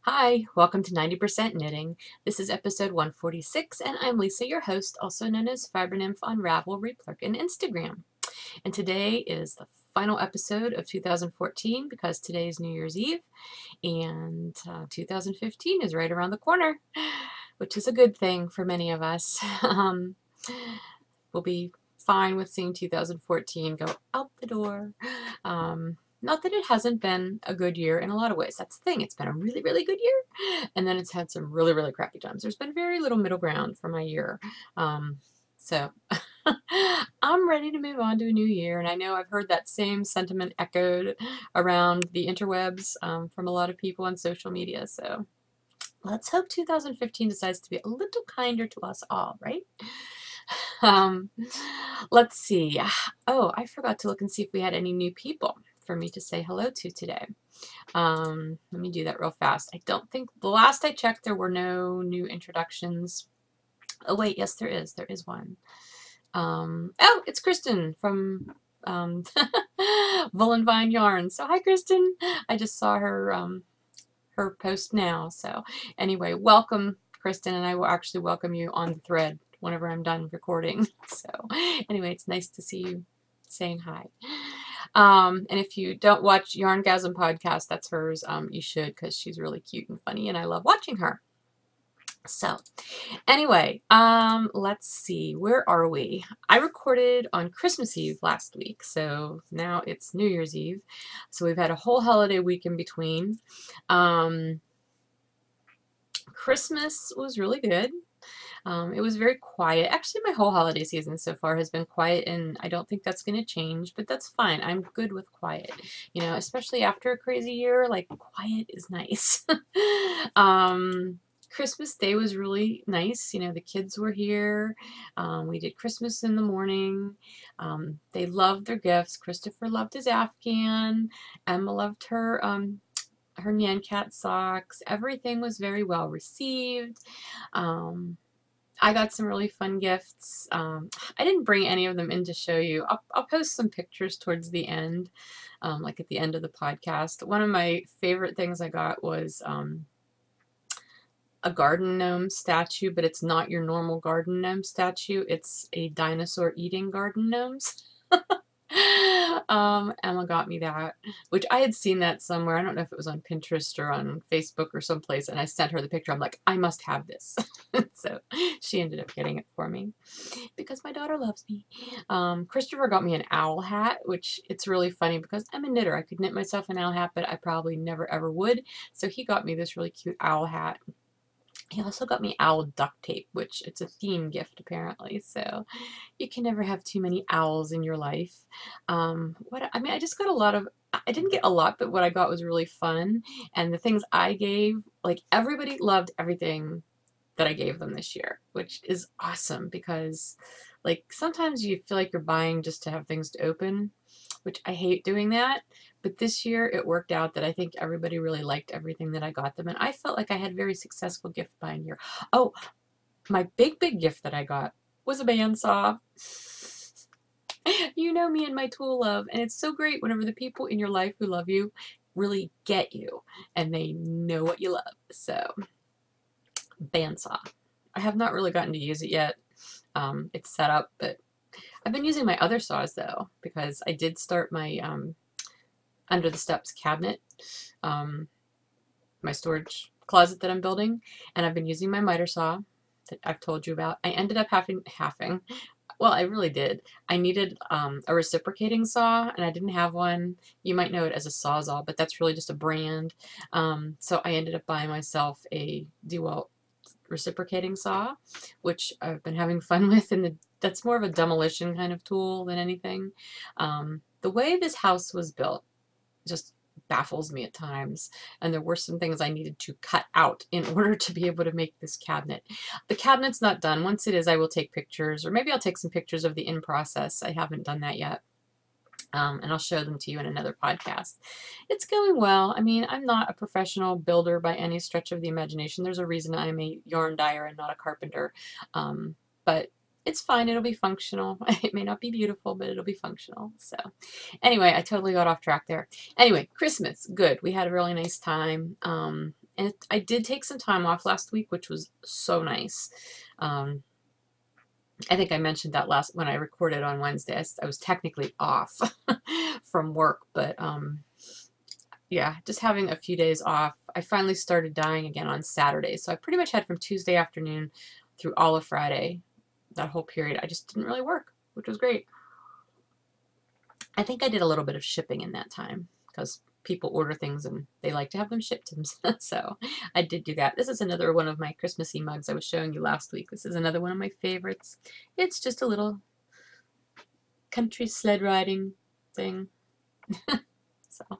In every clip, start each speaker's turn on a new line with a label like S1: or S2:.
S1: Hi, welcome to 90% Knitting. This is episode 146, and I'm Lisa, your host, also known as Fiber Nymph on Ravelry, Plurk, and Instagram. And today is the final episode of 2014 because today is New Year's Eve, and 2015 is right around the corner, which is a good thing for many of us. We'll be fine with seeing 2014 go out the door. Not that it hasn't been a good year in a lot of ways. That's the thing. It's been a really, really good year. And then it's had some really, really crappy times. There's been very little middle ground for my year. So I'm ready to move on to a new year. And I know I've heard that same sentiment echoed around the interwebs from a lot of people on social media. So let's hope 2015 decides to be a little kinder to us all, right? Um, let's see. Oh, I forgot to look and see if we had any new people for me to say hello to today. Let me do that real fast. I don't think, the last I checked, there were no new introductions. Oh wait, yes there is. There is one. Oh, it's Kristen from Woolen Vine Yarn. So hi Kristen. I just saw her post now. So anyway, welcome Kristen, and I will actually welcome you on the thread whenever I'm done recording. So anyway, it's nice to see you saying hi. And if you don't watch Yarngasm podcast, that's hers. You should, because she's really cute and funny, and I love watching her. So anyway, let's see, where are we? I recorded on Christmas Eve last week, so now it's New Year's Eve. So we've had a whole holiday week in between. Christmas was really good. It was very quiet. Actually, my whole holiday season so far has been quiet, and I don't think that's going to change, but that's fine. I'm good with quiet. You know, especially after a crazy year, like, quiet is nice. Christmas Day was really nice. You know, the kids were here. We did Christmas in the morning. They loved their gifts. Christopher loved his Afghan. Emma loved her Nyan Cat socks. Everything was very well received. I got some really fun gifts. I didn't bring any of them in to show you. I'll post some pictures towards the end, like at the end of the podcast. One of my favorite things I got was a garden gnome statue, but it's not your normal garden gnome statue. It's a dinosaur eating garden gnomes. Emma got me that, which I had seen that somewhere. I don't know if it was on Pinterest or on Facebook or someplace, and I sent her the picture. I'm like, I must have this. So she ended up getting it for me because my daughter loves me. Christopher got me an owl hat, which it's really funny because I'm a knitter. I could knit myself an owl hat, but I probably never ever would. So he got me this really cute owl hat. He also got me owl duct tape, which it's a theme gift apparently, so you can never have too many owls in your life. I just got a lot of, I didn't get a lot, but what I got was really fun, and the things I gave, like, everybody loved everything that I gave them this year, which is awesome because, like, sometimes you feel like you're buying just to have things to open, which I hate doing that. But this year it worked out that I think everybody really liked everything that I got them, and I felt like I had a very successful gift buying year. Oh, my big gift that I got was a bandsaw. You know me and my tool love, and it's so great whenever the people in your life who love you really get you and they know what you love. So, bandsaw. I have not really gotten to use it yet. It's set up, but I've been using my other saws though, because I did start my under the steps cabinet, my storage closet that I'm building, and I've been using my miter saw that I've told you about. I ended up having, well, I really did. I needed a reciprocating saw, and I didn't have one. You might know it as a Sawzall, but that's really just a brand. So I ended up buying myself a DeWalt reciprocating saw, which I've been having fun with, and that's more of a demolition kind of tool than anything. The way this house was built just baffles me at times, and there were some things I needed to cut out in order to be able to make this cabinet. The cabinet's not done. Once it is, I will take pictures, or maybe I'll take some pictures of the in process. I haven't done that yet. And I'll show them to you in another podcast. It's going well. I mean, I'm not a professional builder by any stretch of the imagination. There's a reason I'm a yarn dyer and not a carpenter. But it's fine. It'll be functional. It may not be beautiful, but it'll be functional. So anyway, I totally got off track there. Anyway, Christmas, good. We had a really nice time. And I did take some time off last week, which was so nice. I think I mentioned that when I recorded on Wednesday. I was technically off from work, but yeah, just having a few days off. I finally started dyeing again on Saturday, so I pretty much had from Tuesday afternoon through all of Friday, that whole period. I just didn't really work, which was great. I think I did a little bit of shipping in that time because people order things and they like to have them shipped to them. So I did do that. This is another one of my Christmassy mugs I was showing you last week. This is another one of my favorites. It's just a little country sled riding thing. So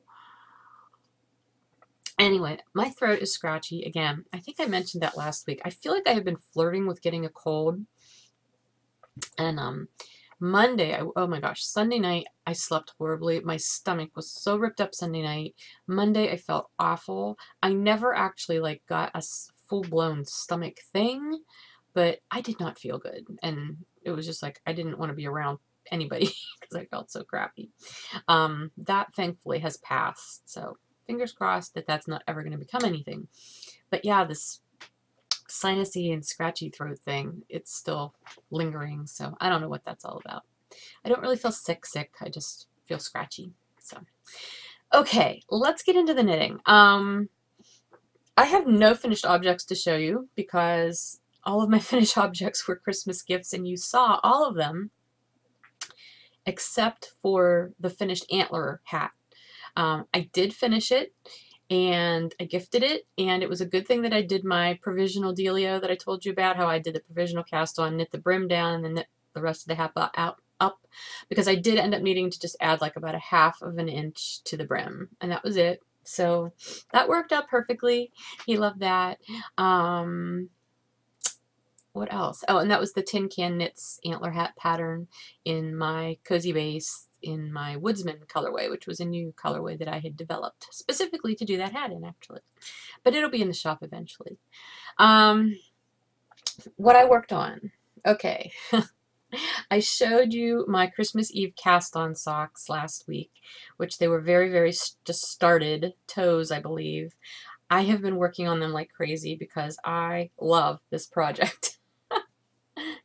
S1: anyway, my throat is scratchy again. I think I mentioned that last week. I feel like I have been flirting with getting a cold. And Monday, oh my gosh, Sunday night, I slept horribly. My stomach was so ripped up Sunday night. Monday, I felt awful. I never actually like got a full-blown stomach thing, but I did not feel good. And it was just like, I didn't want to be around anybody because I felt so crappy. That thankfully has passed. So fingers crossed that that's not ever going to become anything. But yeah, this sinusy and scratchy throat thing, it's still lingering, so I don't know what that's all about. I don't really feel sick, I just feel scratchy. So okay, let's get into the knitting. I have no finished objects to show you because all of my finished objects were Christmas gifts, and you saw all of them except for the finished antler hat. I did finish it, and I gifted it, and it was a good thing that I did my provisional dealio that I told you about, how I did the provisional cast on, knit the brim down, and then knit the rest of the hat up, because I did end up needing to just add like about a 1/2 of an inch to the brim, and that was it. So that worked out perfectly. He loved that. What else? Oh, and that was the Tin Can Knits antler hat pattern in my Cozy Base in my Woodsman colorway, which was a new colorway that I had developed specifically to do that hat in, actually. But it'll be in the shop eventually. What I worked on. Okay. I showed you my Christmas Eve cast-on socks last week, which they were very, very just started toes, I believe. I have been working on them like crazy because I love this project.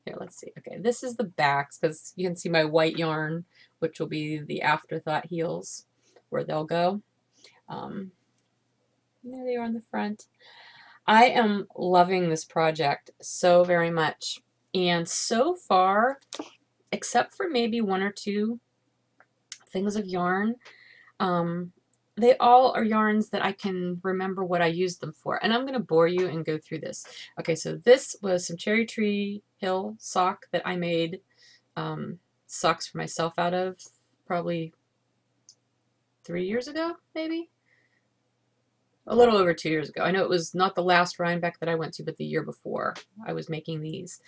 S1: Here, let's see. Okay, this is the backs because you can see my white yarn, which will be the afterthought heels, where they'll go. There they are on the front. I am loving this project so very much. And so far, except for maybe 1 or 2 things of yarn, they all are yarns that I can remember what I used them for. And I'm going to bore you and go through this. Okay, so this was some Cherry Tree Hill sock that I made socks for myself out of probably 3 years ago, maybe? A little over 2 years ago. I know it was not the last Rhinebeck that I went to, but the year before I was making these.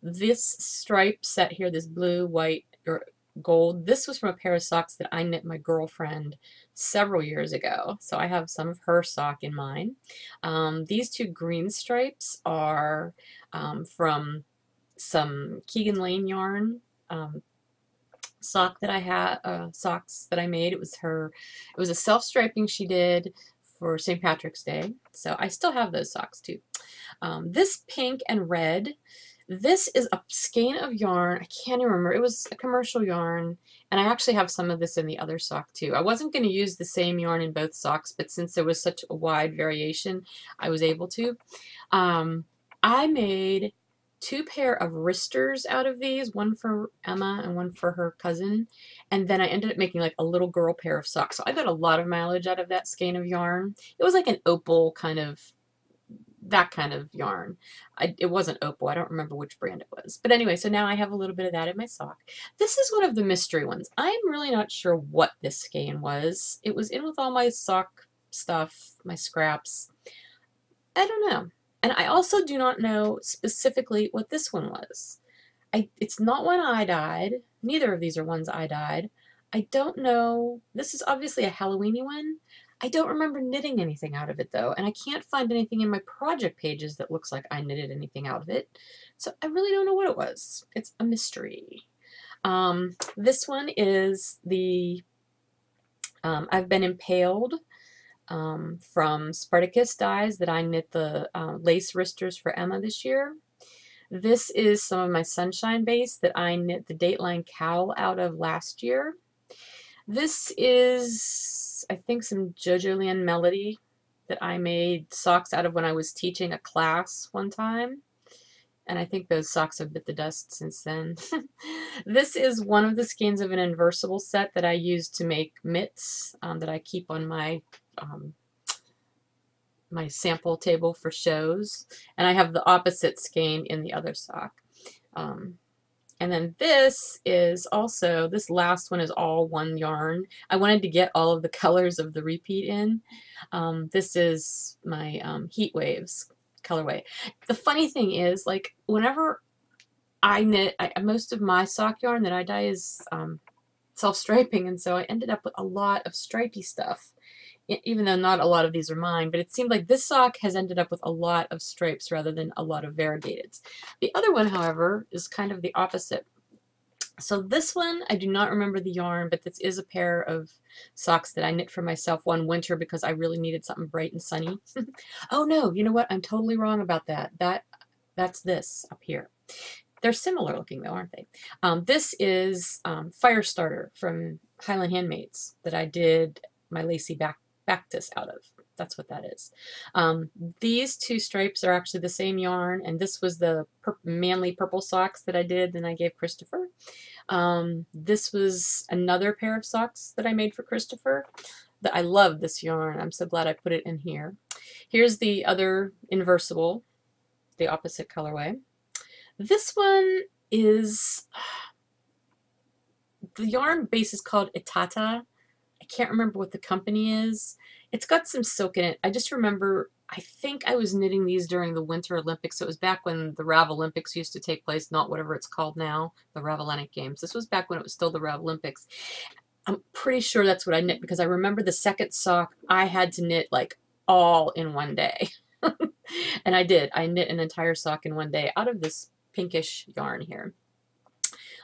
S1: This stripe set here, this blue, white, or gold, this was from a pair of socks that I knit my girlfriend several years ago. So I have some of her sock in mine. These 2 green stripes are from some Keegan Lane yarn sock that I had, socks that I made. It was a self-striping she did for St. Patrick's Day. So I still have those socks too. This pink and red, this is a skein of yarn. I can't even remember. It was a commercial yarn, and I actually have some of this in the other sock too. I wasn't going to use the same yarn in both socks, but since there was such a wide variation, I was able to. I made 2 pair of wristers out of these, one for Emma and one for her cousin, and then I ended up making like a little girl pair of socks. So I got a lot of mileage out of that skein of yarn. It was like an opal kind of, that kind of yarn. It wasn't opal. I don't remember which brand it was. But anyway, so now I have a little bit of that in my sock. This is one of the mystery ones. I'm really not sure what this skein was. It was in with all my sock stuff, my scraps. I don't know. And I also do not know specifically what this one was. It's not one I dyed. Neither of these are ones I dyed. I don't know. This is obviously a Halloweeny one. I don't remember knitting anything out of it though, and I can't find anything in my project pages that looks like I knitted anything out of it. So I really don't know what it was. It's a mystery. This one is the I've Been Impaled from Spartacus dyes that I knit the lace wristers for Emma this year. This is some of my Sunshine base that I knit the Dateline cowl out of last year. This is, I think, some JoJo Lian Melody that I made socks out of when I was teaching a class one time. And I think those socks have bit the dust since then. This is one of the skeins of an inversible set that I use to make mitts that I keep on my my sample table for shows. And I have the opposite skein in the other sock. And then this is also, this last one is all one yarn. I wanted to get all of the colors of the repeat in. This is my Heat Waves colorway. The funny thing is, like, whenever I knit, most of my sock yarn that I dye is self-striping, and so I ended up with a lot of stripy stuff, even though not a lot of these are mine, but it seemed like this sock has ended up with a lot of stripes rather than a lot of variegateds. The other one, however, is kind of the opposite. So this one, I do not remember the yarn, but this is a pair of socks that I knit for myself one winter because I really needed something bright and sunny. Oh no, you know what? I'm totally wrong about that. That's this up here. They're similar looking though, aren't they? This is Firestarter from Highland Handmaids that I did my lacy Bactus out of. That's what that is. These two stripes are actually the same yarn, and this was the manly purple socks that I did and I gave Christopher. This was another pair of socks that I made for Christopher. I love this yarn. I'm so glad I put it in here. Here's the other inversible, the opposite colorway. This one is, the yarn base is called Itata. I can't remember what the company is. It's got some silk in it. I just remember, I think I was knitting these during the Winter Olympics. So it was back when the Rav Olympics used to take place, not whatever it's called now, the Ravelinic Games. This was back when it was still the Rav Olympics. I'm pretty sure that's what I knit because I remember the second sock I had to knit like all in one day. And I did. I knit an entire sock in one day out of this pinkish yarn here.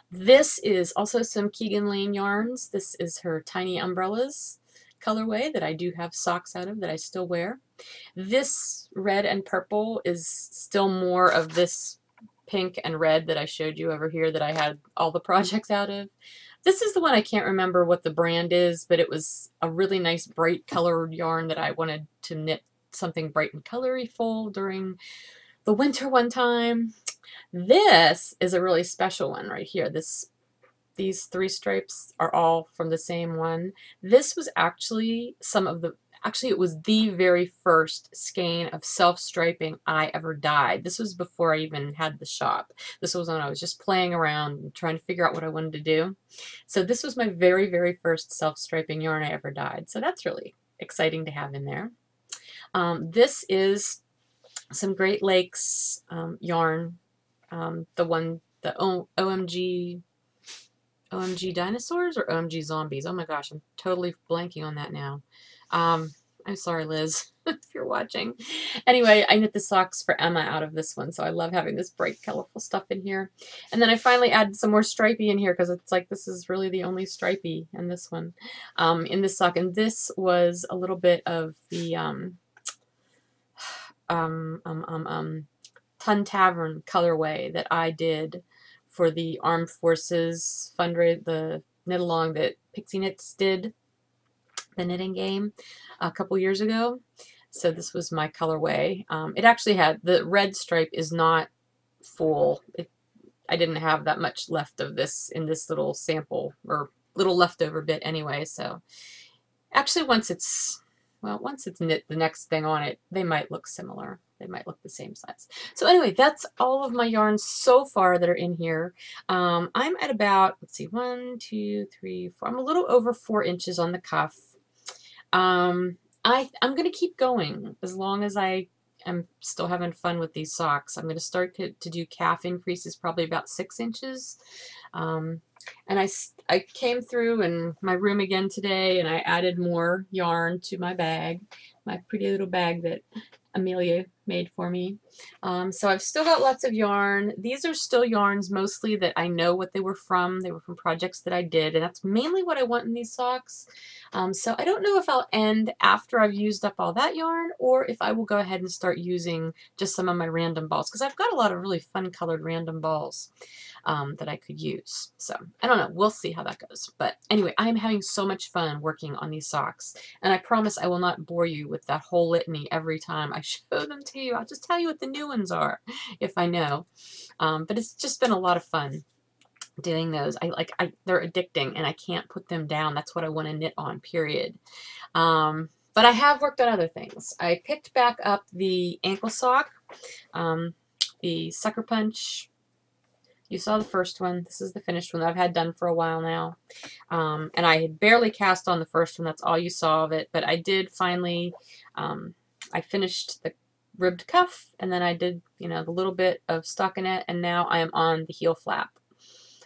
S1: This is also some Keegan Lane yarns. This is her Tiny Umbrellas colorway that I do have socks out of that I still wear. This red and purple is still more of this pink and red that I showed you over here that I had all the projects out of. This is the one I can't remember what the brand is, but it was a really nice bright colored yarn that I wanted to knit something bright and colorful during the winter one time. This is a really special one right here. These three stripes are all from the same one. This was actually it was the very first skein of self-striping I ever dyed. This was before I even had the shop. This was when I was just playing around and trying to figure out what I wanted to do. So this was my very, very first self-striping yarn I ever dyed. So that's really exciting to have in there. This is some Great Lakes yarn. The OMG Dinosaurs or OMG Zombies. Oh my gosh, I'm totally blanking on that now. I'm sorry, Liz, if you're watching. Anyway, I knit the socks for Emma out of this one, so I love having this bright, colorful stuff in here. And then I finally added some more stripey in here because it's like this is really the only stripey in this one, in this sock. And this was a little bit of the Ton Tavern colorway that I did for the Armed Forces fundraiser, the knit along that Pixie Knits did, the knitting game, a couple years ago. So this was my colorway. It actually had, the red stripe is not full. I didn't have that much left of this in this little sample, or little leftover bit anyway. So actually once it's knit the next thing on it, they might look similar. They might look the same size. So anyway, that's all of my yarns so far that are in here. I'm at about, let's see, 1, 2, 3, 4. I'm a little over 4 inches on the cuff. I'm going to keep going as long as I am still having fun with these socks. I'm going to start to do calf increases probably about 6 inches. And I came through in my room again today and I added more yarn to my bag, my pretty little bag that Amelia made for me. So I've still got lots of yarn. These are still yarns mostly that I know what they were from. They were from projects that I did, and that's mainly what I want in these socks. So I don't know if I'll end after I've used up all that yarn, or if I will go ahead and start using just some of my random balls, because I've got a lot of really fun colored random balls that I could use. So I don't know. We'll see how that goes. But anyway, I'm having so much fun working on these socks, and I promise I will not bore you with that whole litany every time I show them to you. I'll just tell you what the new ones are if I know. But it's just been a lot of fun doing those. They're addicting, and I can't put them down. That's what I want to knit on, period. But I have worked on other things. I picked back up the ankle sock, the sucker punch. You saw the first one. This is the finished one that I've had done for a while now. And I had barely cast on the first one. That's all you saw of it. But I did finally, I finished the ribbed cuff, and then I did, you know, the little bit of stockinette, and now I am on the heel flap.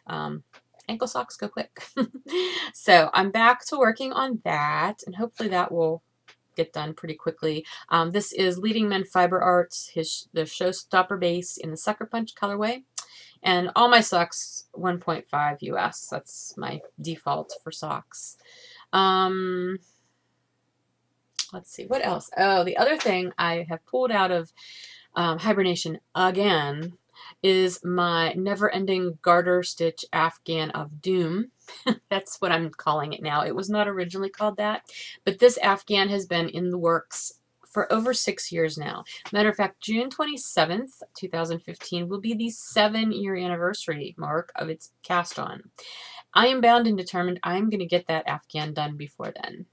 S1: Ankle socks go quick. So I'm back to working on that, and hopefully that will get done pretty quickly. This is Leading Men Fiber Arts, the Showstopper base in the Sucker Punch colorway. And all my socks, 1.5 US. That's my default for socks. Let's see, what else? Oh, the other thing I have pulled out of hibernation again is my never-ending garter stitch Afghan of Doom. That's what I'm calling it now. It was not originally called that, but this Afghan has been in the works for over 6 years now. Matter of fact, June 27th, 2015 will be the 7-year anniversary mark of its cast on. I am bound and determined I'm going to get that Afghan done before then.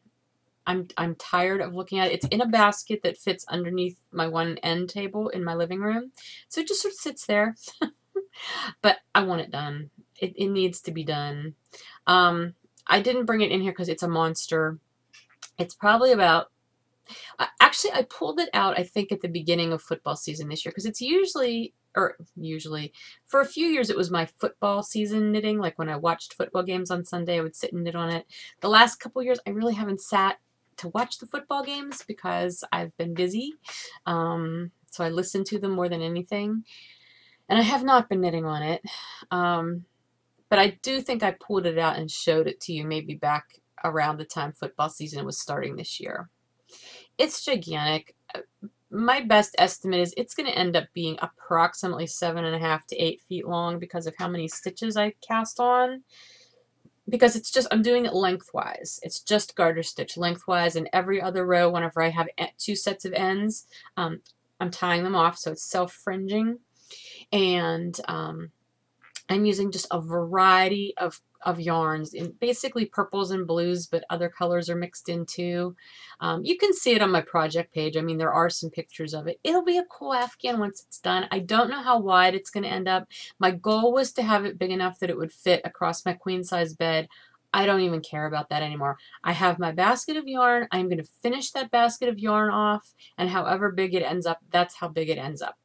S1: I'm tired of looking at it. It's in a basket that fits underneath my one end table in my living room. So it just sort of sits there. But I want it done. It needs to be done. I didn't bring it in here because it's a monster. It's probably about... Actually, I pulled it out, I think, at the beginning of football season this year, because it's usually, for a few years, it was my football season knitting. Like when I watched football games on Sunday, I would sit and knit on it. The last couple years, I really haven't sat to watch the football games because I've been busy. So I listen to them more than anything. And I have not been knitting on it. But I do think I pulled it out and showed it to you maybe back around the time football season was starting this year. It's gigantic. My best estimate is it's going to end up being approximately 7.5 to 8 feet long because of how many stitches I cast on. Because it's just, I'm doing it lengthwise. It's just garter stitch lengthwise, and every other row, whenever I have 2 sets of ends, I'm tying them off, so it's self-fringing. And I'm using just a variety of yarns in basically purples and blues, but other colors are mixed in too. You can see it on my project page. I mean, there are some pictures of it. It'll be a cool Afghan once it's done. I don't know how wide it's going to end up. My goal was to have it big enough that it would fit across my queen size bed. I don't even care about that anymore. I have my basket of yarn. I'm going to finish that basket of yarn off, and however big it ends up, that's how big it ends up.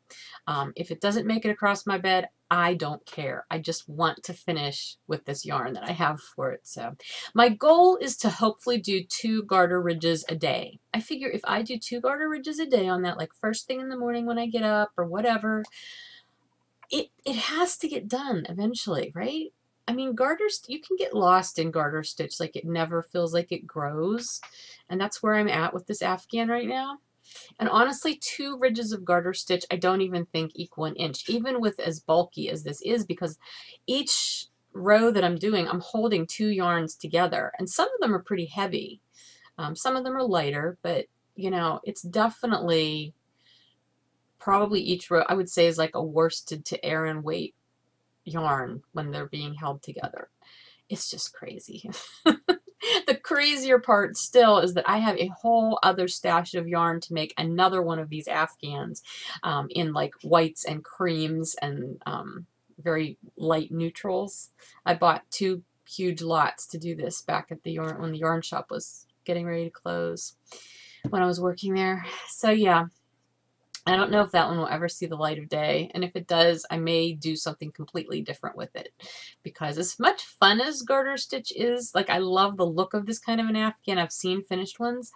S1: If it doesn't make it across my bed, I don't care. I just want to finish with this yarn that I have for it. So my goal is to hopefully do 2 garter ridges a day. I figure if I do 2 garter ridges a day on that, like first thing in the morning when I get up or whatever, it has to get done eventually, right? I mean, garters, you can get lost in garter stitch. Like it never feels like it grows. And that's where I'm at with this Afghan right now. And honestly, 2 ridges of garter stitch I don't even think equal an inch, even with as bulky as this is, because each row that I'm doing, I'm holding 2 yarns together, and some of them are pretty heavy. Some of them are lighter, but you know, it's definitely probably each row I would say is like a worsted to Aran weight yarn when they're being held together. It's just crazy. The crazier part still is that I have a whole other stash of yarn to make another one of these Afghans in like whites and creams and very light neutrals. I bought 2 huge lots to do this back at the yarn when the yarn shop was getting ready to close when I was working there. So yeah. I don't know if that one will ever see the light of day, and if it does, I may do something completely different with it, because as much fun as garter stitch is, like I love the look of this kind of an Afghan. I've seen finished ones.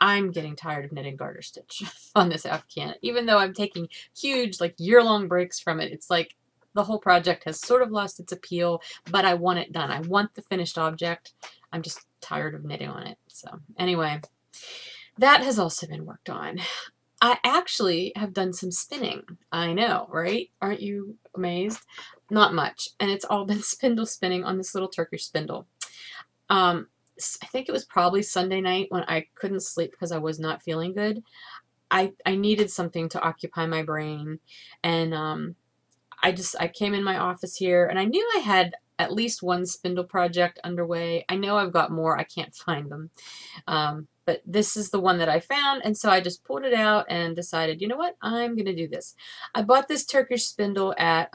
S1: I'm getting tired of knitting garter stitch on this Afghan. Even though I'm taking huge, like, year-long breaks from it, it's like the whole project has sort of lost its appeal, but I want it done. I want the finished object. I'm just tired of knitting on it. So anyway, that has also been worked on. I actually have done some spinning. I know, right? Aren't you amazed? Not much. And it's all been spindle spinning on this little Turkish spindle. I think it was probably Sunday night when I couldn't sleep because I was not feeling good. I needed something to occupy my brain. And I came in my office here and I knew I had at least one spindle project underway. I know I've got more. I can't find them. But this is the one that I found, and so I just pulled it out and decided, you know what, I'm going to do this. I bought this Turkish spindle at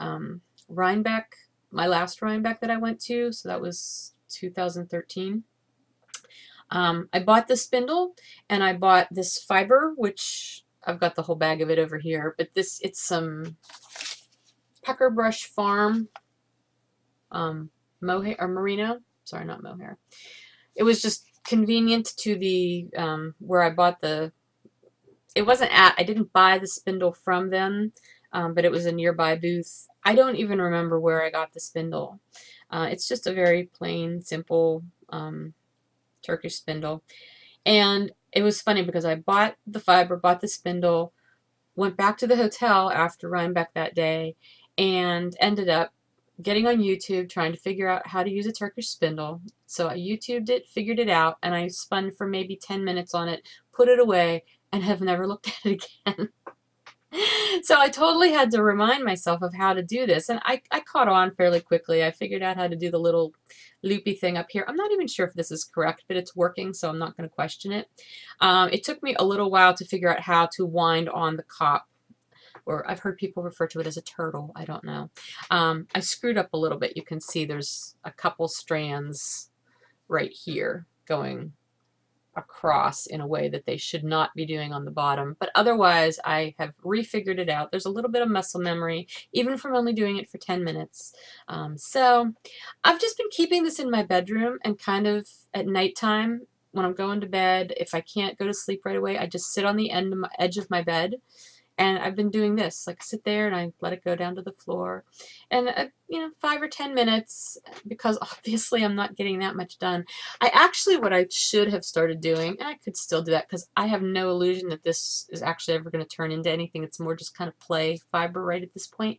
S1: Rhinebeck, my last Rhinebeck that I went to, so that was 2013. I bought the spindle, and I bought this fiber, which I've got the whole bag of it over here, but it's some Pecker Brush Farm mohair, or merino. Sorry, not mohair. It was just convenient to the where I bought the, I didn't buy the spindle from them, but it was a nearby booth. I don't even remember where I got the spindle. It's just a very plain, simple Turkish spindle. And it was funny because I bought the fiber, bought the spindle, went back to the hotel after Rhinebeck that day, and ended up getting on YouTube, trying to figure out how to use a Turkish spindle. So I YouTubed it, figured it out, and I spun for maybe 10 minutes on it, put it away, and have never looked at it again. So I totally had to remind myself of how to do this, and I caught on fairly quickly. I figured out how to do the little loopy thing up here. I'm not even sure if this is correct, but it's working, so I'm not going to question it. It took me a little while to figure out how to wind on the cop, or I've heard people refer to it as a turtle. I don't know. I screwed up a little bit. You can see there's a couple strands right here going across in a way that they should not be doing on the bottom. But otherwise, I have refigured it out. There's a little bit of muscle memory, even from only doing it for 10 minutes. So I've just been keeping this in my bedroom, and kind of at nighttime when I'm going to bed, if I can't go to sleep right away, I just sit on the edge of my bed. And I've been doing this, like sit there and I let it go down to the floor. And, 5 or 10 minutes, because obviously I'm not getting that much done. What I should have started doing, and I could still do that because I have no illusion that this is actually ever going to turn into anything. It's more just kind of play fiber right at this point.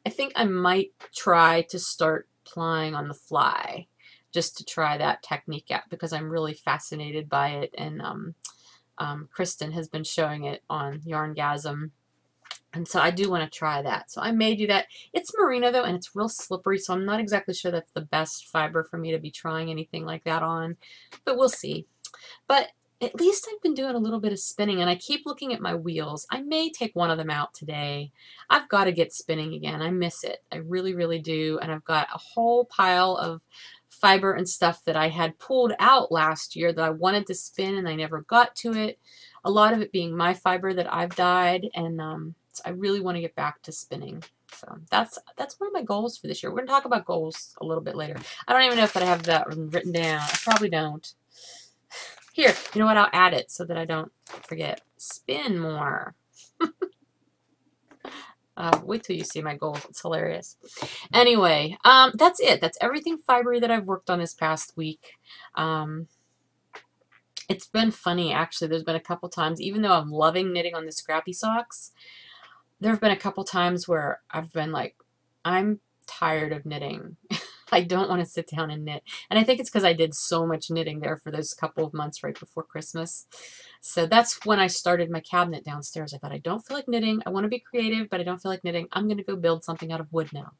S1: I think I might try to start plying on the fly just to try that technique out because I'm really fascinated by it. And Kristen has been showing it on Yarngasm, and so I do want to try that. So I may do that. It's merino though, and it's real slippery, so I'm not exactly sure that's the best fiber for me to be trying anything like that on, but we'll see. But at least I've been doing a little bit of spinning, and I keep looking at my wheels. I may take one of them out today. I've got to get spinning again. I miss it. I really, really do. And I've got a whole pile of fiber and stuff that I had pulled out last year that I wanted to spin, and I never got to it. A lot of it being my fiber that I've dyed, and so I really want to get back to spinning. So that's one of my goals for this year. We're going to talk about goals a little bit later. I don't even know if I have that written down. I probably don't. Here, you know what? I'll add it so that I don't forget. Spin more. Wait till you see my goals. It's hilarious. Anyway, that's it. That's everything fibery that I've worked on this past week. It's been funny, actually. There's been a couple times, even though I'm loving knitting on the scrappy socks, there have been a couple times where I've been like, I'm tired of knitting. I don't want to sit down and knit. And I think it's because I did so much knitting there for those couple of months right before Christmas. So that's when I started my cabinet downstairs. I thought, I don't feel like knitting. I want to be creative, but I don't feel like knitting. I'm going to go build something out of wood now.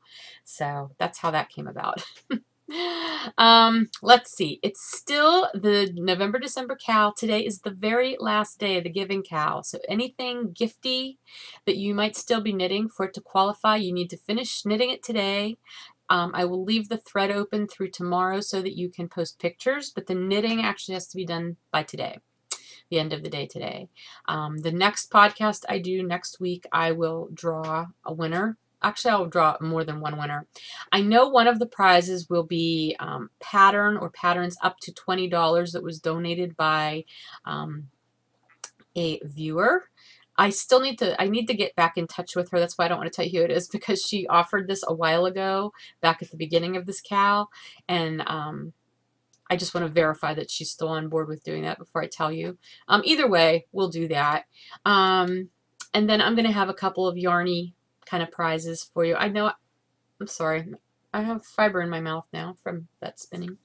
S1: So that's how that came about. Let's see. It's still the November-December cow. Today is the very last day of the giving cow. So anything gifty that you might still be knitting, for it to qualify, you need to finish knitting it today. I will leave the thread open through tomorrow so that you can post pictures, but the knitting actually has to be done by today, the end of the day today. The next podcast I do next week, I will draw a winner. Actually, I'll draw more than one winner. I know one of the prizes will be pattern or patterns up to $20 that was donated by a viewer. I need to get back in touch with her. That's why I don't want to tell you who it is, because she offered this a while ago, back at the beginning of this cow, and I just want to verify that she's still on board with doing that before I tell you. Either way, we'll do that. And then I'm going to have a couple of yarny kind of prizes for you. I know, I'm sorry, I have fiber in my mouth now from that spinning.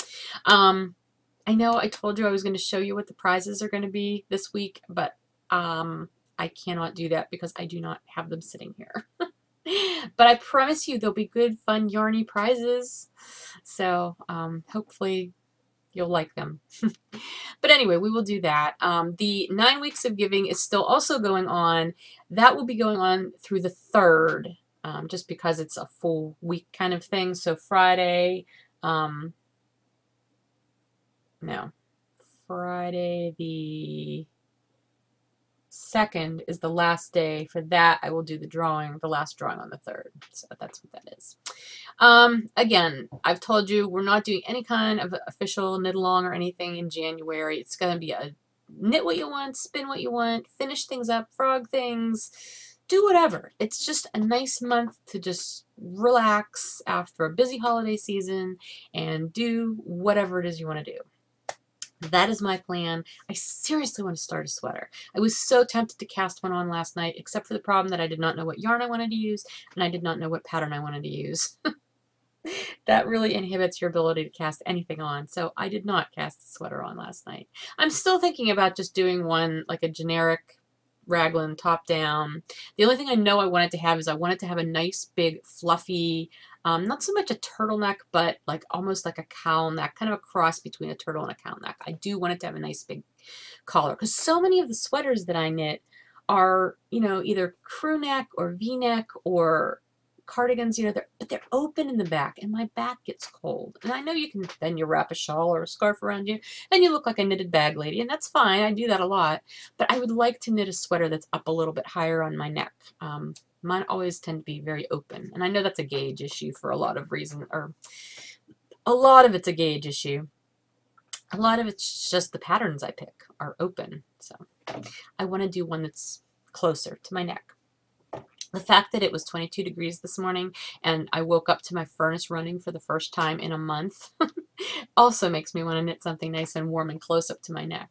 S1: I know I told you I was going to show you what the prizes are going to be this week, but I cannot do that because I do not have them sitting here. But I promise you there'll be good, fun, yarny prizes. So hopefully you'll like them. But anyway, we will do that. The 9 weeks of giving is still also going on. That will be going on through the 3rd, just because it's a full week kind of thing. So Friday, Friday the 2nd is the last day. For that, I will do the drawing, the last drawing on the 3rd. So that's what that is. Again, I've told you we're not doing any kind of official knit along or anything in January. It's going to be a knit what you want, spin what you want, finish things up, frog things, do whatever. It's just a nice month to just relax after a busy holiday season and do whatever it is you want to do. That is my plan. I seriously want to start a sweater. I was so tempted to cast one on last night, except for the problem that I did not know what yarn I wanted to use, and I did not know what pattern I wanted to use. That really inhibits your ability to cast anything on, so I did not cast a sweater on last night. I'm still thinking about just doing one, like a generic raglan top down. The only thing I know I wanted to have is I wanted to have a nice big fluffy, not so much a turtleneck, but like almost like a cowl neck, kind of a cross between a turtle and a cowl neck. I do want it to have a nice big collar, because so many of the sweaters that I knit are, you know, either crew neck or V-neck or cardigans, you know, but they're open in the back, and my back gets cold. And I know you can, then you wrap a shawl or a scarf around you, and you look like a knitted bag lady, and that's fine. I do that a lot. But I would like to knit a sweater that's up a little bit higher on my neck. Mine always tend to be very open, and I know that's a gauge issue for a lot of reasons, or a lot of it's a gauge issue. A lot of it's just the patterns I pick are open, so I want to do one that's closer to my neck. The fact that it was 22 degrees this morning and I woke up to my furnace running for the first time in a month also makes me want to knit something nice and warm and close up to my neck.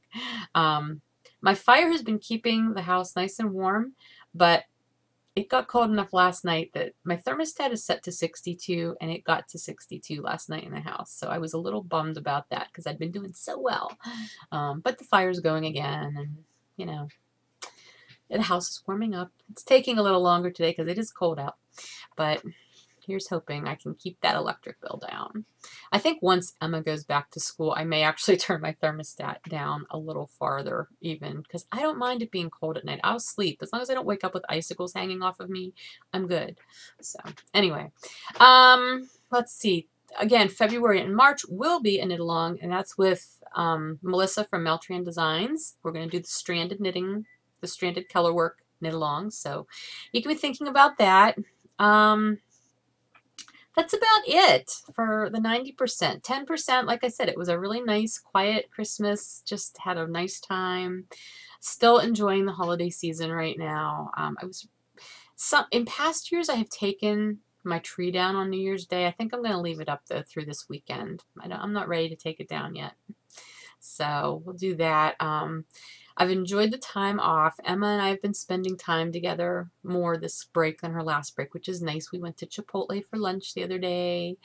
S1: My fire has been keeping the house nice and warm, but it got cold enough last night that my thermostat is set to 62, and it got to 62 last night in the house. So I was a little bummed about that because I'd been doing so well. But the fire's going again, and you know, the house is warming up. It's taking a little longer today because it is cold out, but here's hoping I can keep that electric bill down. I think once Emma goes back to school, I may actually turn my thermostat down a little farther even, because I don't mind it being cold at night. I'll sleep. As long as I don't wake up with icicles hanging off of me, I'm good. So anyway, let's see. Again, February and March will be a knit along, and that's with Melissa from Meltrian Designs. We're going to do the stranded knitting, the stranded color work knit along, so you can be thinking about that. That's about it for the 90%. 10%, like I said, it was a really nice, quiet Christmas. Just had a nice time. Still enjoying the holiday season right now. In past years, I have taken my tree down on New Year's Day. I think I'm going to leave it up though through this weekend. I'm not ready to take it down yet. So we'll do that. I've enjoyed the time off. Emma and I have been spending time together more this break than her last break, which is nice. We went to Chipotle for lunch the other day.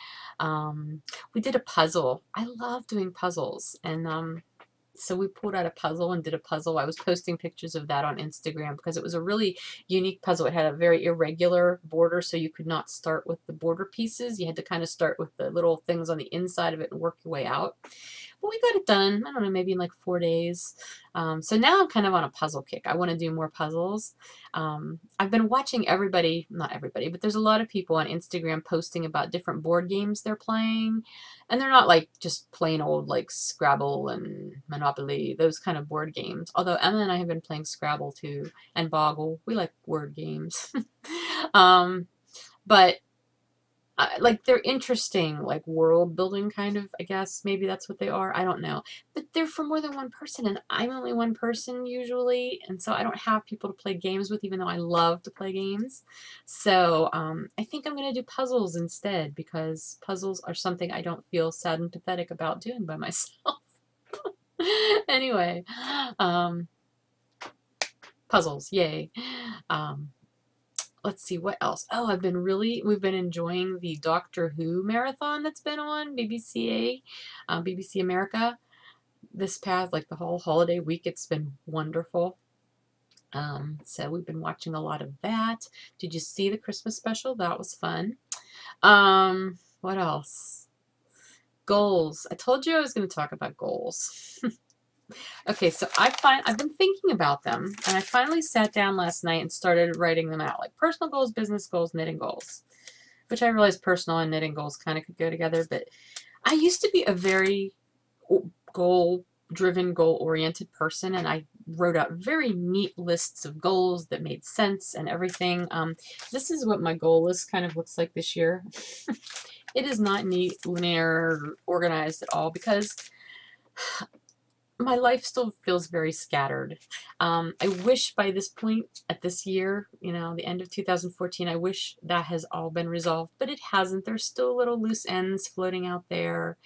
S1: We did a puzzle. I love doing puzzles. And so we pulled out a puzzle and did a puzzle. I was posting pictures of that on Instagram because it was a really unique puzzle. It had a very irregular border, so you could not start with the border pieces. You had to kind of start with the little things on the inside of it and work your way out. But we got it done, I don't know, maybe in like 4 days. So now I'm kind of on a puzzle kick. I want to do more puzzles. I've been watching everybody, not everybody, but there's a lot of people on Instagram posting about different board games they're playing. And they're not like just plain old like Scrabble and Monopoly, those kind of board games. Although Emma and I have been playing Scrabble too, and Boggle. We like word games. But like they're interesting, like world building kind of, I guess maybe that's what they are. I don't know. But they're for more than one person, and I'm only one person usually, and so I don't have people to play games with, even though I love to play games. So I think I'm going to do puzzles instead, because puzzles are something I don't feel sad and pathetic about doing by myself. Anyway, um, puzzles, yay. Um, let's see what else. Oh, we've been enjoying the Doctor Who marathon that's been on BBC America this past, like the whole holiday week. It's been wonderful. So we've been watching a lot of that. Did you see the Christmas special? That was fun. What else? Goals. I told you I was going to talk about goals. Okay, so I've been thinking about them, and I finally sat down last night and started writing them out, like personal goals, business goals, knitting goals, which I realized personal and knitting goals kind of could go together. But I used to be a very goal-driven, goal-oriented person, and I wrote out very neat lists of goals that made sense and everything. This is what my goal list kind of looks like this year. It is not neat, linear, organized at all, because my life still feels very scattered. I wish by this point at this year, the end of 2014, I wish that has all been resolved, but it hasn't. There's still little loose ends floating out there.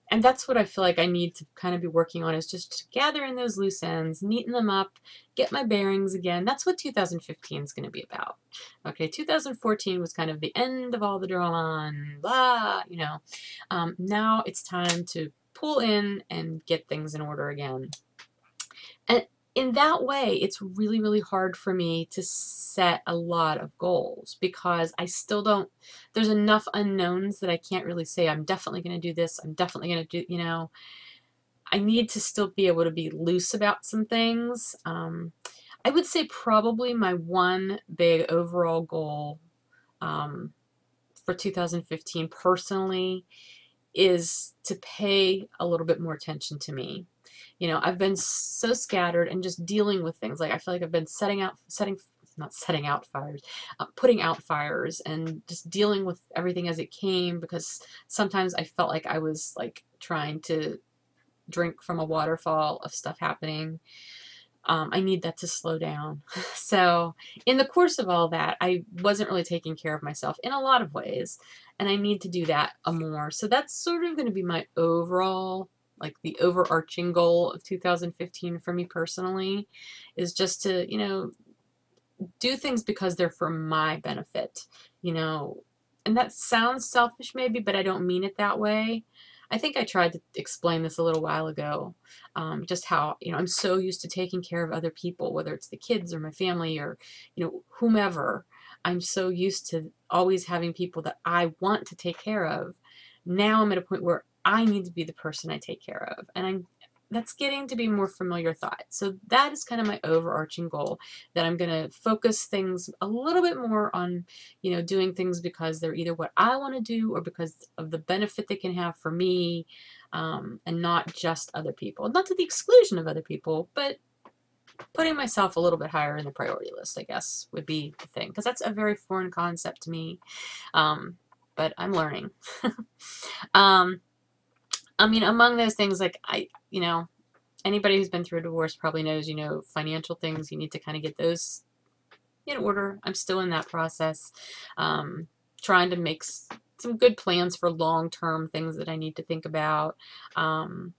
S1: And that's what I feel like I need to kind of be working on, is just to gather in those loose ends, neaten them up, get my bearings again. That's what 2015 is going to be about. Okay, 2014 was kind of the end of all the drama and blah, now it's time to pull in and get things in order again. And in that way, it's really, really hard for me to set a lot of goals, because I still don't, there's enough unknowns that I can't really say, I'm definitely going to do this, I'm definitely going to do, I need to still be able to be loose about some things. I would say probably my one big overall goal for 2015 personally is to pay a little bit more attention to me. I've been so scattered and just dealing with things. Like, I feel like I've been putting out fires and just dealing with everything as it came, because sometimes I felt like I was like trying to drink from a waterfall of stuff happening. I need that to slow down. So in the course of all that, I wasn't really taking care of myself in a lot of ways, and I need to do that more. So that's sort of going to be my overall, like the overarching goal of 2015 for me personally, is just to, do things because they're for my benefit, and that sounds selfish maybe, but I don't mean it that way. I think I tried to explain this a little while ago, just how, I'm so used to taking care of other people, whether it's the kids or my family or, whomever. I'm so used to always having people that I want to take care of. Now I'm at a point where I need to be the person I take care of, and that's getting to be more familiar thought. So that is kind of my overarching goal, that I'm going to focus things a little bit more on, doing things because they're either what I want to do or because of the benefit they can have for me, and not just other people. Not to the exclusion of other people, but putting myself a little bit higher in the priority list, I guess, would be the thing, because that's a very foreign concept to me, but I'm learning. Among those things, like anybody who's been through a divorce probably knows, financial things, you need to kind of get those in order. I'm still in that process, trying to make some good plans for long-term things that I need to think about. And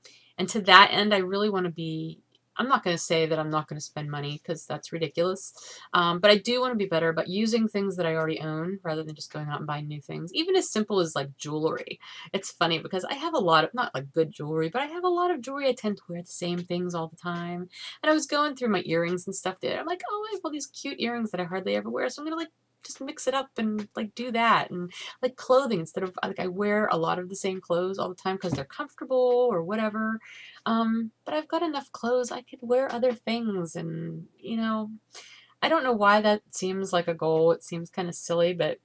S1: to that end, I really want to be, I'm not going to say that I'm not going to spend money, because that's ridiculous. But I do want to be better about using things that I already own rather than just going out and buying new things. Even as simple as like jewelry. It's funny because I have a lot of, not like good jewelry, but I have a lot of jewelry. I tend to wear the same things all the time. And I was going through my earrings and stuff there. I'm like, oh, I have all these cute earrings that I hardly ever wear. So I'm going to just mix it up and like do that. And like clothing, instead of like, I wear a lot of the same clothes all the time because they're comfortable or whatever. But I've got enough clothes, I could wear other things. And I don't know why that seems like a goal. It seems kind of silly, but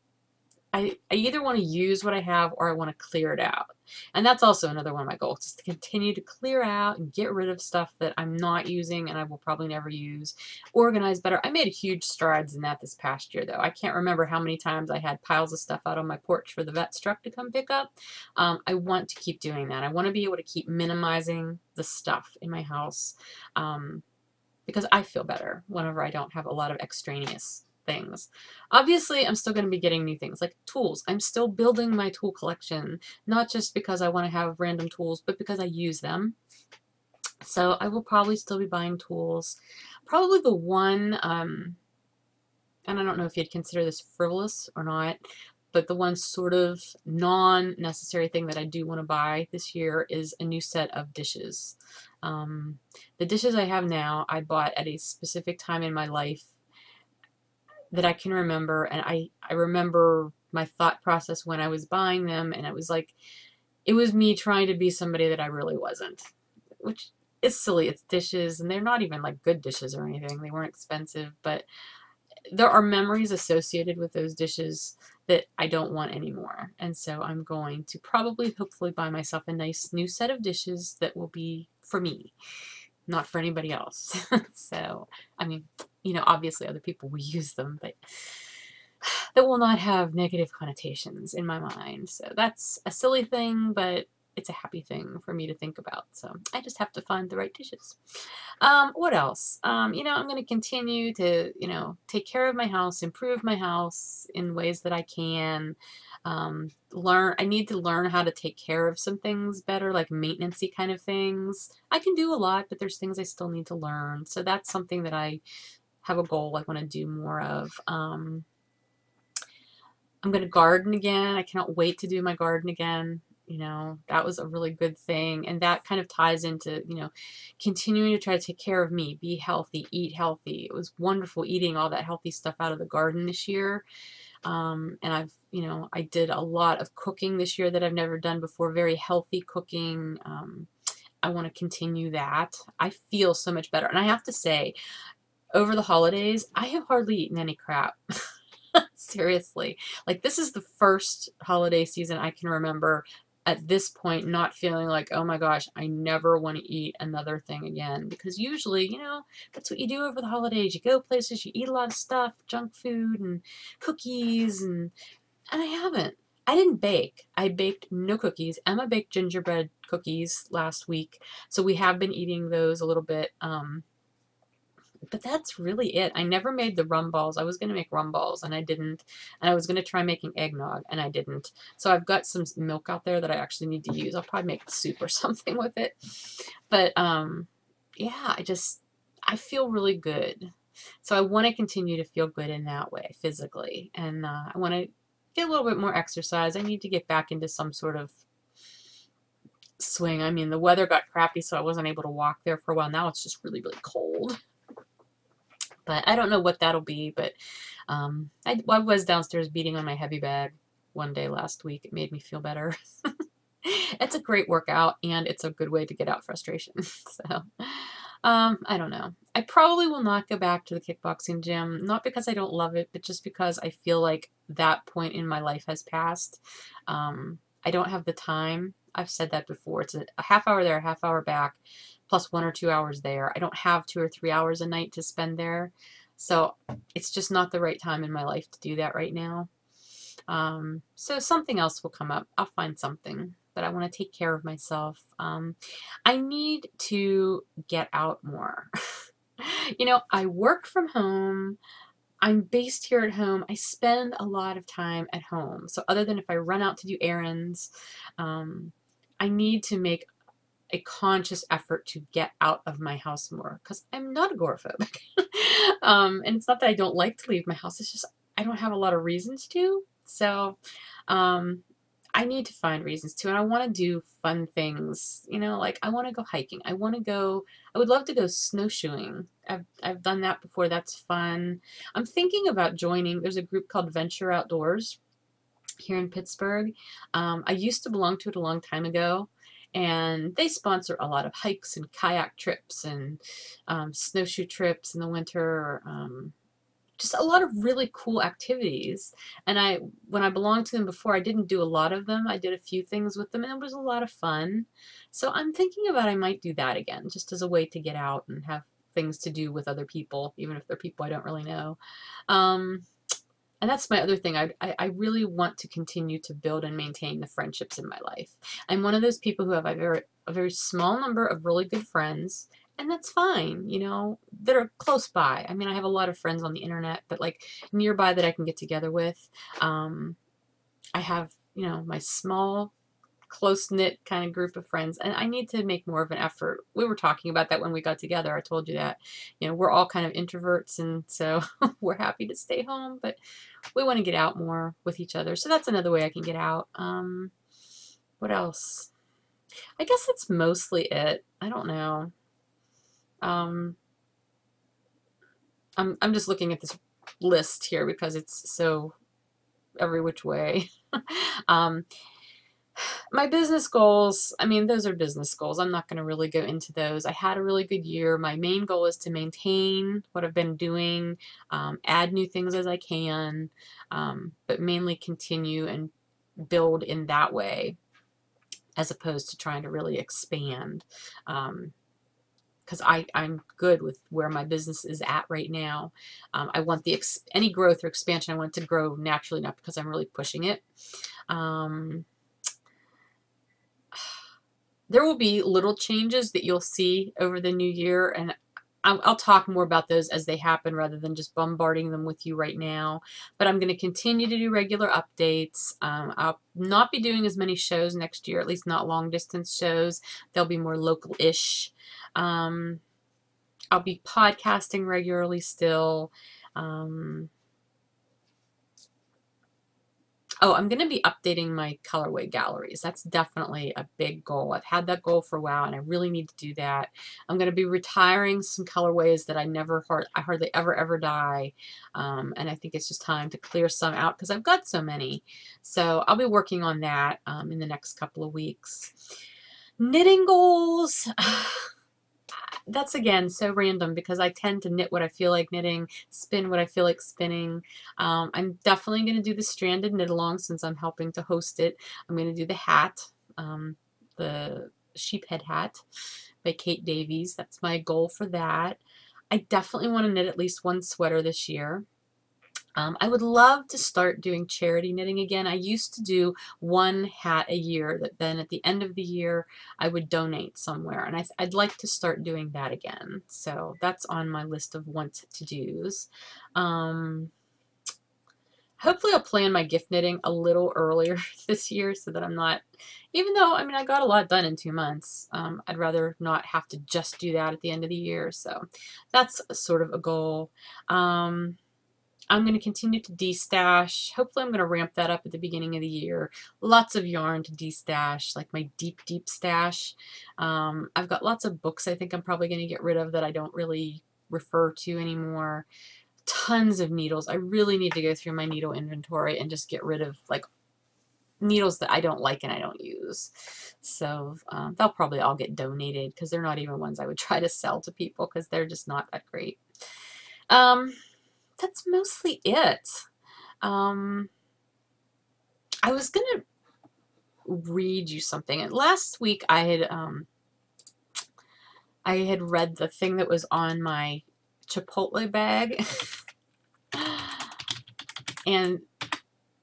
S1: I either want to use what I have or I want to clear it out. And that's also another one of my goals, is to continue to clear out and get rid of stuff that I'm not using and I will probably never use. Organize better. I made huge strides in that this past year, though. I can't remember how many times I had piles of stuff out on my porch for the vet's truck to come pick up. I want to keep doing that. I want to be able to keep minimizing the stuff in my house, because I feel better whenever I don't have a lot of extraneous things. Obviously, I'm still going to be getting new things like tools. I'm still building my tool collection, not just because I want to have random tools, but because I use them. So I will probably still be buying tools. Probably the one, and I don't know if you'd consider this frivolous or not, but the one sort of non-necessary thing that I do want to buy this year is a new set of dishes. The dishes I have now, I bought at a specific time in my life that I can remember, and I remember my thought process when I was buying them, and it was like, it was me trying to be somebody that I really wasn't, which is silly. It's dishes, and they're not even like good dishes or anything. They weren't expensive, but there are memories associated with those dishes that I don't want anymore. And so I'm going to probably, hopefully, buy myself a nice new set of dishes that will be for me, not for anybody else. So, I mean, you know, obviously other people will use them, but that will not have negative connotations in my mind. So that's a silly thing, but it's a happy thing for me to think about. So I just have to find the right dishes. What else? You know, I'm going to continue to, you know, take care of my house, improve my house in ways that I can. I need to learn how to take care of some things better, like maintenance-y kind of things. I can do a lot, but there's things I still need to learn. So that's something that I have a goal I want to do more of. I'm going to garden again. I cannot wait to do my garden again. You know, that was a really good thing. And that kind of ties into, you know, continuing to try to take care of me, be healthy, eat healthy. It was wonderful eating all that healthy stuff out of the garden this year. And you know, I did a lot of cooking this year that I've never done before, very healthy cooking. I want to continue that. I feel so much better. And I have to say, over the holidays, I have hardly eaten any crap. Seriously. Like, this is the first holiday season I can remember at this point not feeling like, oh my gosh, I never want to eat another thing again. Because usually, you know, that's what you do over the holidays. You go places, you eat a lot of stuff, junk food and cookies, and I haven't. I didn't bake. I baked no cookies. Emma baked gingerbread cookies last week, so we have been eating those a little bit. But that's really it. I never made the rum balls. I was going to make rum balls, and I didn't. And I was going to try making eggnog, and I didn't. So I've got some milk out there that I actually need to use. I'll probably make soup or something with it. But, yeah, I feel really good. So I want to continue to feel good in that way, physically. And I want to get a little bit more exercise. I need to get back into some sort of swing. I mean, the weather got crappy, so I wasn't able to walk there for a while. Now it's just really, really cold. But I don't know what that'll be, but I was downstairs beating on my heavy bag one day last week. It made me feel better. It's a great workout, and it's a good way to get out frustration. So, I don't know. I probably will not go back to the kickboxing gym, not because I don't love it, but just because I feel like that point in my life has passed. I don't have the time. I've said that before. It's a half hour there, a half hour back, plus 1 or 2 hours there. I don't have 2 or 3 hours a night to spend there. So it's just not the right time in my life to do that right now. So something else will come up. I'll find something, but I want to take care of myself. I need to get out more. You know, I work from home. I'm based here at home. I spend a lot of time at home. So other than if I run out to do errands, I need to make a conscious effort to get out of my house more, because I'm not agoraphobic. And it's not that I don't like to leave my house. It's just I don't have a lot of reasons to. So I need to find reasons to, and I want to do fun things. You know, like I want to go hiking. I would love to go snowshoeing. I've done that before. That's fun. I'm thinking about joining. There's a group called Venture Outdoors here in Pittsburgh. I used to belong to it a long time ago, and they sponsor a lot of hikes and kayak trips and snowshoe trips in the winter. just a lot of really cool activities. And when I belonged to them before, I didn't do a lot of them. I did a few things with them, and it was a lot of fun. So I'm thinking about I might do that again, just as a way to get out and have things to do with other people, even if they're people I don't really know. Um, and that's my other thing. I really want to continue to build and maintain the friendships in my life. I'm one of those people who have a very small number of really good friends, and that's fine, you know, that are close by. I mean, I have a lot of friends on the internet, but like nearby that I can get together with. I have, you know, my small close-knit kind of group of friends, and I need to make more of an effort. We were talking about that when we got together. I told you that, you know, we're all kind of introverts, and so we're happy to stay home, but we want to get out more with each other. So that's another way I can get out. What else? I guess that's mostly it. I don't know. Um, I'm just looking at this list here because it's so every which way. um, My business goals, I mean, those are business goals. I'm not going to really go into those. I had a really good year. My main goal is to maintain what I've been doing, add new things as I can, but mainly continue and build in that way as opposed to trying to really expand. Because I'm good with where my business is at right now. I want any growth or expansion, I want it to grow naturally, not because I'm really pushing it. There will be little changes that you'll see over the new year, and I'll talk more about those as they happen rather than just bombarding them with you right now. But I'm going to continue to do regular updates. I'll not be doing as many shows next year, at least not long distance shows. They'll be more local-ish. I'll be podcasting regularly still. Oh, I'm going to be updating my colorway galleries. That's definitely a big goal. I've had that goal for a while, and I really need to do that. I'm going to be retiring some colorways that I hardly ever dye, and I think it's just time to clear some out because I've got so many. So I'll be working on that in the next couple of weeks. Knitting goals. That's again so random because I tend to knit what I feel like knitting, spin what I feel like spinning. I'm definitely going to do the stranded knit along since I'm helping to host it. I'm going to do the hat, the sheephead hat by Kate Davies. That's my goal for that. I definitely want to knit at least one sweater this year. I would love to start doing charity knitting again. I used to do one hat a year that then at the end of the year I would donate somewhere, and I'd like to start doing that again. So that's on my list of want to do's. Hopefully I'll plan my gift knitting a little earlier this year so that I'm not, even though, I mean, I got a lot done in 2 months, I'd rather not have to just do that at the end of the year. So that's sort of a goal. I'm going to continue to destash. Hopefully I'm going to ramp that up at the beginning of the year. Lots of yarn to destash, like my deep stash. I've got lots of books I think I'm probably going to get rid of that I don't really refer to anymore. Tons of needles. I really need to go through my needle inventory and just get rid of like needles that I don't like and I don't use. So they'll probably all get donated because they're not even ones I would try to sell to people because they're just not that great. That's mostly it. I was going to read you something. And last week I had read the thing that was on my Chipotle bag. And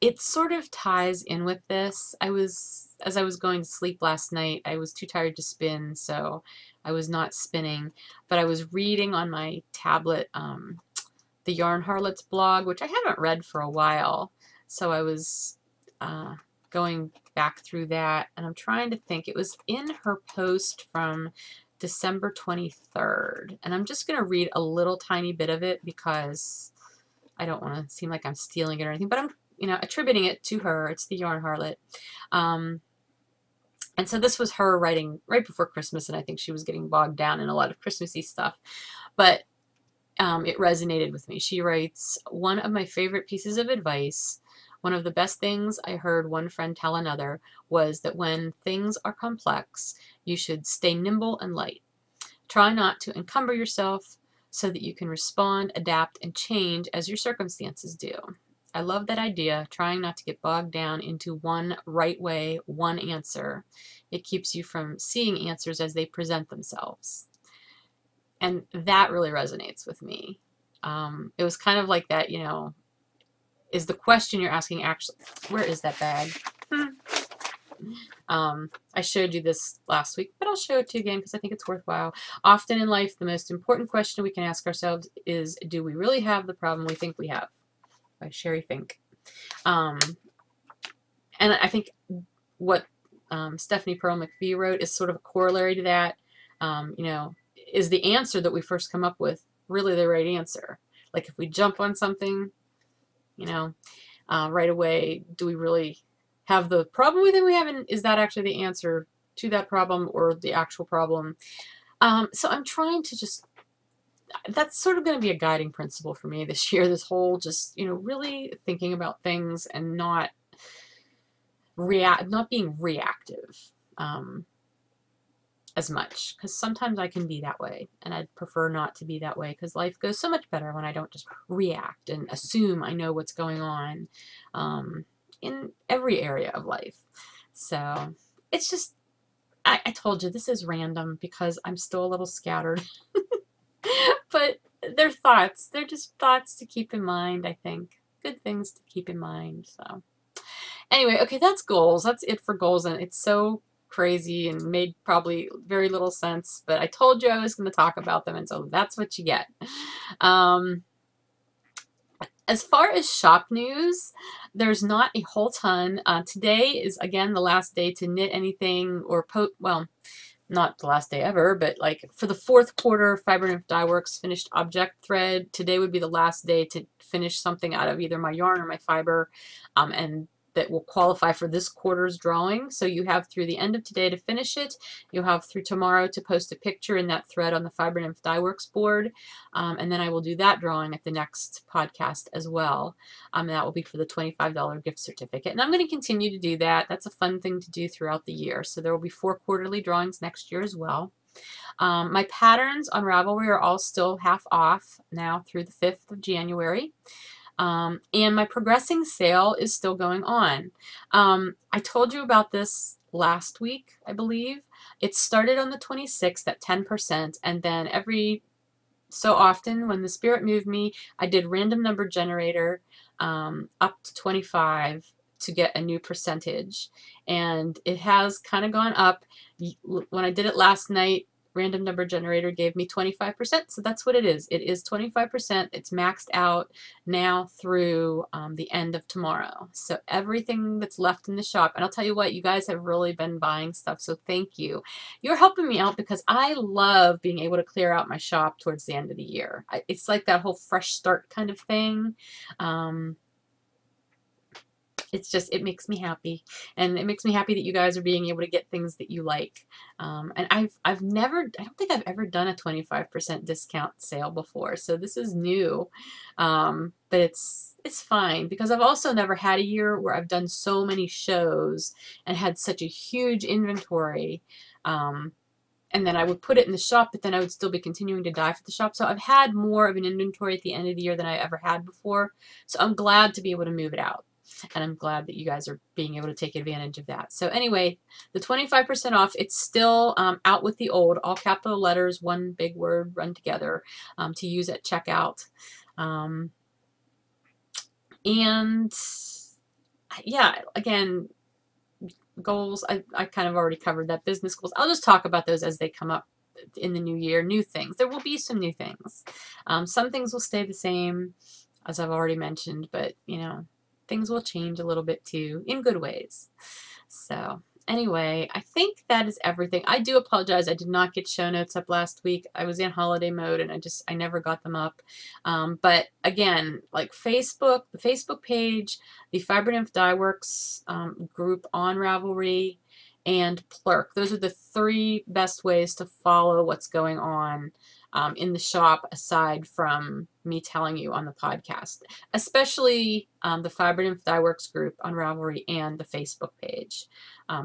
S1: it sort of ties in with this. As I was going to sleep last night, I was too tired to spin, so I was not spinning. But I was reading on my tablet the Yarn Harlots blog, which I haven't read for a while. So I was going back through that, and I'm trying to think. It was in her post from December 23rd, and I'm just going to read a little tiny bit of it because I don't want to seem like I'm stealing it or anything, but I'm, you know, attributing it to her. It's the Yarn Harlot. And so this was her writing right before Christmas, and I think she was getting bogged down in a lot of Christmassy stuff. But it resonated with me. She writes, "One of my favorite pieces of advice, one of the best things I heard one friend tell another, was that when things are complex, you should stay nimble and light. Try not to encumber yourself. so that you can respond, adapt, and change as your circumstances do. I love that idea, trying not to get bogged down into one right way, one answer. It keeps you from seeing answers as they present themselves. And that really resonates with me. It was kind of like that, you know, is the question you're asking actually, where is that bag? I showed you this last week, but I'll show it to you again because I think it's worthwhile. Often in life, the most important question we can ask ourselves is, do we really have the problem we think we have? By Sherry Fink. And I think what Stephanie Pearl McPhee wrote is sort of a corollary to that. You know, is the answer that we first come up with really the right answer? Like if we jump on something, you know, right away, do we really have the problem we think we have? And is that actually the answer to that problem or the actual problem? So I'm trying to just, that's sort of going to be a guiding principle for me this year, this whole just, you know, really thinking about things and not being reactive as much, because sometimes I can be that way and I'd prefer not to be that way, because life goes so much better when I don't just react and assume I know what's going on in every area of life. So it's just, I told you this is random because I'm still a little scattered. But they're thoughts. They're just thoughts to keep in mind, I think. Good things to keep in mind. So anyway, okay, that's goals. That's it for goals. And it's so crazy and made probably very little sense. But I told you I was going to talk about them. And so that's what you get. As far as shop news, there's not a whole ton. Today is, again, the last day to knit anything or well, not the last day ever, but like for the fourth quarter Fiber Nymph Dye Works finished object thread, today would be the last day to finish something out of either my yarn or my fiber, and that will qualify for this quarter's drawing. So you have through the end of today to finish it. You'll have through tomorrow to post a picture in that thread on the Fiber Nymph Dye Works board. And then I will do that drawing at the next podcast as well. That will be for the $25 gift certificate. And I'm going to continue to do that. That's a fun thing to do throughout the year. So there will be 4 quarterly drawings next year as well. My patterns on Ravelry are all still half off now through the 5th of January. And my progressing sale is still going on. I told you about this last week, I believe. It started on the 26th at 10%, and then every so often when the spirit moved me, I did random number generator up to 25 to get a new percentage. And it has kind of gone up. When I did it last night, random number generator gave me 25%. So that's what it is. It is 25%. It's maxed out now through the end of tomorrow. So everything that's left in the shop, and I'll tell you what, you guys have really been buying stuff. So thank you. You're helping me out because I love being able to clear out my shop towards the end of the year. It's like that whole fresh start kind of thing. It's just, it makes me happy, and it makes me happy that you guys are being able to get things that you like. And I've never, I don't think I've ever done a 25% discount sale before, so this is new. But it's fine because I've also never had a year where I've done so many shows and had such a huge inventory. And then I would put it in the shop, but then I would still be continuing to dye for the shop. So I've had more of an inventory at the end of the year than I ever had before. So I'm glad to be able to move it out. And I'm glad that you guys are being able to take advantage of that. So anyway, the 25% off, it's still out with the old, all capital letters, one big word run together, to use at checkout. And yeah, again, goals, I kind of already covered that. Business goals, I'll just talk about those as they come up in the new year. New things, there will be some new things. Some things will stay the same, as I've already mentioned, but you know, things will change a little bit too, in good ways. So anyway, I think that is everything. I do apologize. I did not get show notes up last week. I was in holiday mode and I never got them up. But again, like Facebook, the Facebook page, the Fiber Nymph Dye Works group on Ravelry, and Plurk. Those are the 3 best ways to follow what's going on in the shop aside from me telling you on the podcast, especially the Fiber Nymph Dye Works group on Ravelry and the Facebook page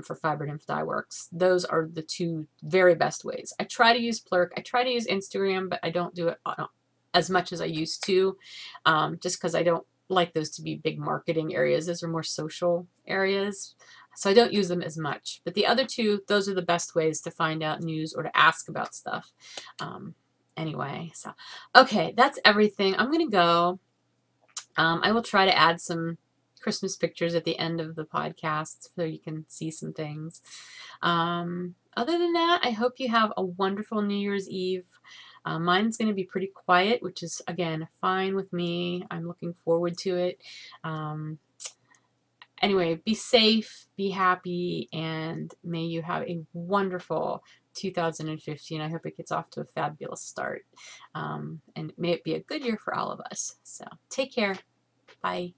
S1: for Fiber Nymph Dye Works. Those are the two very best ways. I try to use Plurk. I try to use Instagram, but I don't do it as much as I used to, just because I don't like those to be big marketing areas. Those are more social areas, so I don't use them as much. But the other two, those are the best ways to find out news or to ask about stuff. Anyway, so okay, that's everything. I'm gonna go. I will try to add some Christmas pictures at the end of the podcast so you can see some things. Other than that, I hope you have a wonderful New Year's Eve. Mine's going to be pretty quiet, which is, again, fine with me. I'm looking forward to it. Anyway, be safe, be happy, and may you have a wonderful 2015. I hope it gets off to a fabulous start. And may it be a good year for all of us. So take care. Bye.